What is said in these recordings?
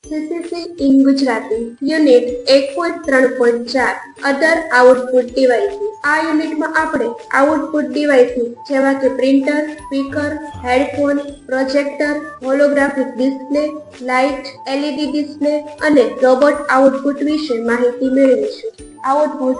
CCC in Gujarati unit 1.3.4 other output devices. આ યુનિટમાં આપણે આઉટપુટ ડિવાઇસીસ જેવા કે printer, speaker, headphone, projector, holographic display, light, LED display અને રોબોટ આઉટપુટ વિશે માહિતી મેળવીશું। આઉટપુટ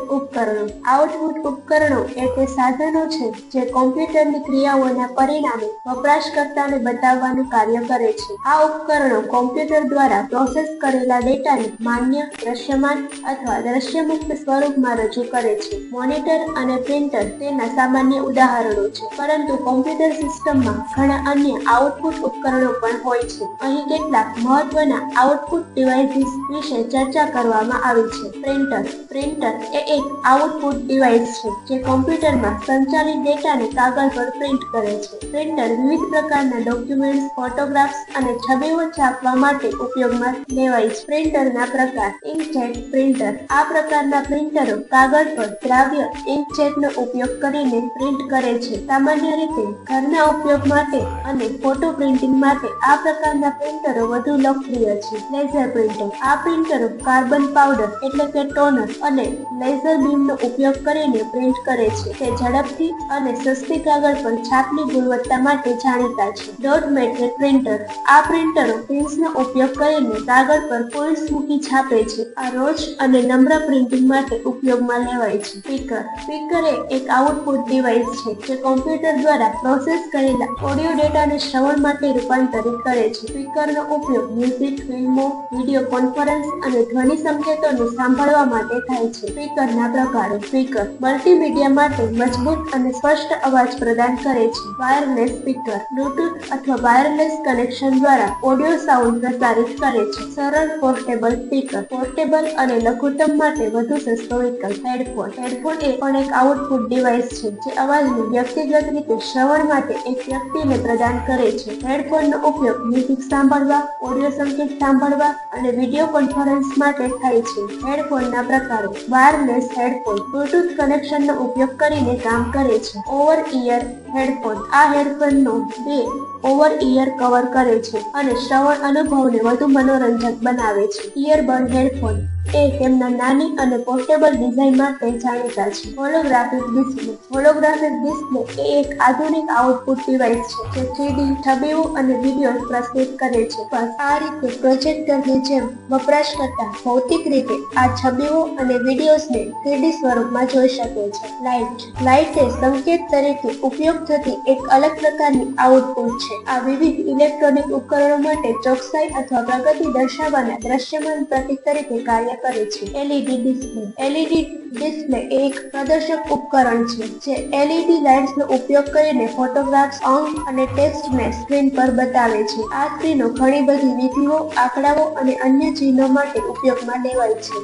ઉપકરણો એ તે સાધનો છે જે કોમ્પ્યુટરની ક્રિયાઓના પરિણામે વપરાશકર્તાને બતાવવાનું કાર્ય કરે છે। આ ઉપકરણો કોમ્પ્યુટર દ્વારા પ્રોસેસ કરેલા ડેટાને માન્ય, દ્રશ્યમાન અથવા દ્રશ્યમુક્ત સ્વરૂપમાં રજૂ કરે છે। મોનિટર અને પ્રિન્ટર તેના સામાન્ય ઉદાહરણો છે, પરંતુ કોમ્પ્યુટર સિસ્ટમમાં ઘણા અન્ય આઉટપુટ ઉપકરણો પણ હોય છે। અહીં કેટલાક મહત્વના આઉટપુટ ડિવાઇસીસ વિશે ચર્ચા કરવામાં આવી છે। પ્રિન્ટર એ એક આઉટપુટ ડિવાઇસ છે જે કોમ્પ્યુટરમાં સંચાલિત ડેટાને કાગળ પર પ્રિન્ટ કરે છે। પ્રિન્ટર વિવિધ પ્રકારના ડોક્યુમેન્ટ્સ, ફોટોગ્રાફ્સ અને છબીઓ છાપવા માટે ઉપયોગમાં લેવાય છે। પ્રિન્ટરના પ્રકાર: ઇન્કજેટ પ્રિન્ટર: આ પ્રકારના પ્રિન્ટરો કાગળ પર દ્રાવ્ય ઇન્કજેટનો ઉપયોગ કરીને પ્રિન્ટ કરે છે। સામાન્ય રીતે ઘરના ઉપયોગ માટે અને ફોટો પ્રિન્ટિંગ માટે આ પ્રકારના પ્રિન્ટરો વધુ લોકપ્રિય છે। લેઝર પ્રિન્ટર: આ પ્રિન્ટરો કાર્બન પાવડર એટલે કે ટોનર અને લેઝર બીમનો ઉપયોગ કરીને પ્રિન્ટ કરે છે। તે ઝડપથી અને સસ્તી કાગળ પર છાપની ગુણવત્તા માટે જાણીતા છે। ડોટ મેટ્રિક પ્રિન્ટર: આ પ્રિન્ટરો પિન્સનો ઉપયોગ કરીને કાગળ પર પોઈન્ટ્સ મૂકી છાપે છે। આ રોજ અને નમ્ર પ્રિન્ટિંગ માટે ઉપયોગમાં લેવાય છે। સ્પીકર એ એક આઉટપુટ ડિવાઇસ છે જે કોમ્પ્યુટર દ્વારા પ્રોસેસ કરેલા ઓડિયો ડેટાને શ્રવણ માટે રૂપાંતરિત કરે છે। સ્પીકરનો ઉપયોગ મ્યુઝિક, ફિલ્મો, વિડીયો કોન્ફરન્સ અને ધ્વનિ સંકેતોને સાંભળવા માટે થાય છે। સ્પીકરના પ્રકારો: સ્પીકર મલ્ટીમીડિયા માટે મજબૂત અને સ્પષ્ટ અવાજ પ્રદાન કરે છે। વાયરલેસ સ્પીકર બ્લૂટૂથ અથવા વાયરલેસ કનેક્શન દ્વારા ઓડિયો સાઉન્ડ પ્રસારિત કરે છે। સરળ પોર્ટેબલ સ્પીકર પોર્ટેબલ અને લઘુત્તમ માટે વધુ સસ્તો વિકલ્પ। હેડફોન એ પણ એક આઉટપુટ ડિવાઇસ છે જે અવાજને વ્યક્તિગત રીતે શ્રવણ માટે એક વ્યક્તિને પ્રદાન કરે છે। હેડફોનનો ઉપયોગ મ્યુઝિક સાંભળવા, ઓડિયો સંકેત સાંભળવા અને વિડીયો કોન્ફરન્સ માટે થાય છે। હેડફોનના પ્રકારો: વાયરલેસ હેડફોન બ્લૂટૂથ કનેક્શનનો ઉપયોગ કરીને કામ કરે છે। ઓવર ઇયર હેડફોન: આ હેડફોનનો બે ઓવર ઇયર કવર કરે છે અને શ્રવણ અનુભવને વધુ મનોરંજક બનાવે છે। ઇયરબડ હેડફોન એ તેમના નાની અને પોર્ટેબલ ડિઝાઇન માટે જાણીતા છે। હોલોગ્રાફિક ડિસ્પ્લે એ એક આધુનિક આઉટપુટ ડિવાઇસ છે જે 3D છબીઓ અને વિડીયો પ્રસ્તુત કરે છે। આ રીતે પ્રોજેક્ટરની જેમ વપરાશકર્તા ભૌતિક રીતે આ છબીઓ અને વિડીયોઝને 3D સ્વરૂપમાં જોઈ શકે છે। લાઇટ એ સંકેત તરીકે ઉપયોગ થતી એક અલગ પ્રકારની આઉટપુટ છે। આ વિવિધ ઇલેક્ટ્રોનિક ઉપકરણો માટે ચોકસાઈ અથવા પ્રગતિ દર્શાવવાના દ્રશ્યમાન પ્રતીક તરીકે કાર્ય કરે છે। LED ડિસ્પ્લે એ એક પ્રદર્શક ઉપકરણ છે જે LED લાઇટ્સનો ઉપયોગ કરીને ફોટોગ્રાફ્સ, અંક અને ટેક્સ્ટને સ્ક્રીન પર બતાવે છે। આ સ્ક્રીનો ઘણી બધી વિધિઓ, આંકડાઓ અને અન્ય ચિહ્નો માટે ઉપયોગમાં લેવાય છે।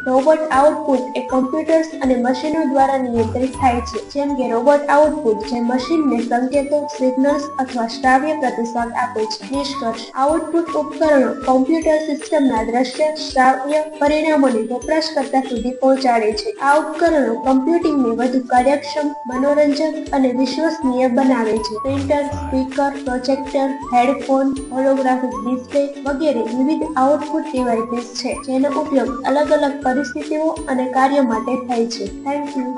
રોબોટ આઉટપુટ એ કમ્પ્યુટર્સ અને મશીનો દ્વારા નિયંત્રિત થાય છે, જેમ કે રોબોટ આઉટપુટ જે મશીનને સંકેતો, સિગ્નલ્સ અથવા શ્રાવ્ય પ્રતિસાદ આપે છે। નિષ્કર્ષ: આઉટપુટ ઉપકરણો કોમ્પ્યુટર સિસ્ટમના દ્રશ્ય, શ્રાવ્ય પરિણામોને વપરાશકર્તા સુધી પહોંચાડે છે। આ ઉપકરણો કમ્પ્યુટિંગને વધુ કાર્યક્ષમ, મનોરંજક અને વિશ્વસનીય બનાવે છે। Printer, speaker, projector, headphone, holographic display વગેરે વિવિધ આઉટપુટ ડિવાઇસીસ છે જેનો ઉપયોગ અલગ અલગ પરિસ્થિતિઓ અને કાર્યો માટે થાય છે। Thank you.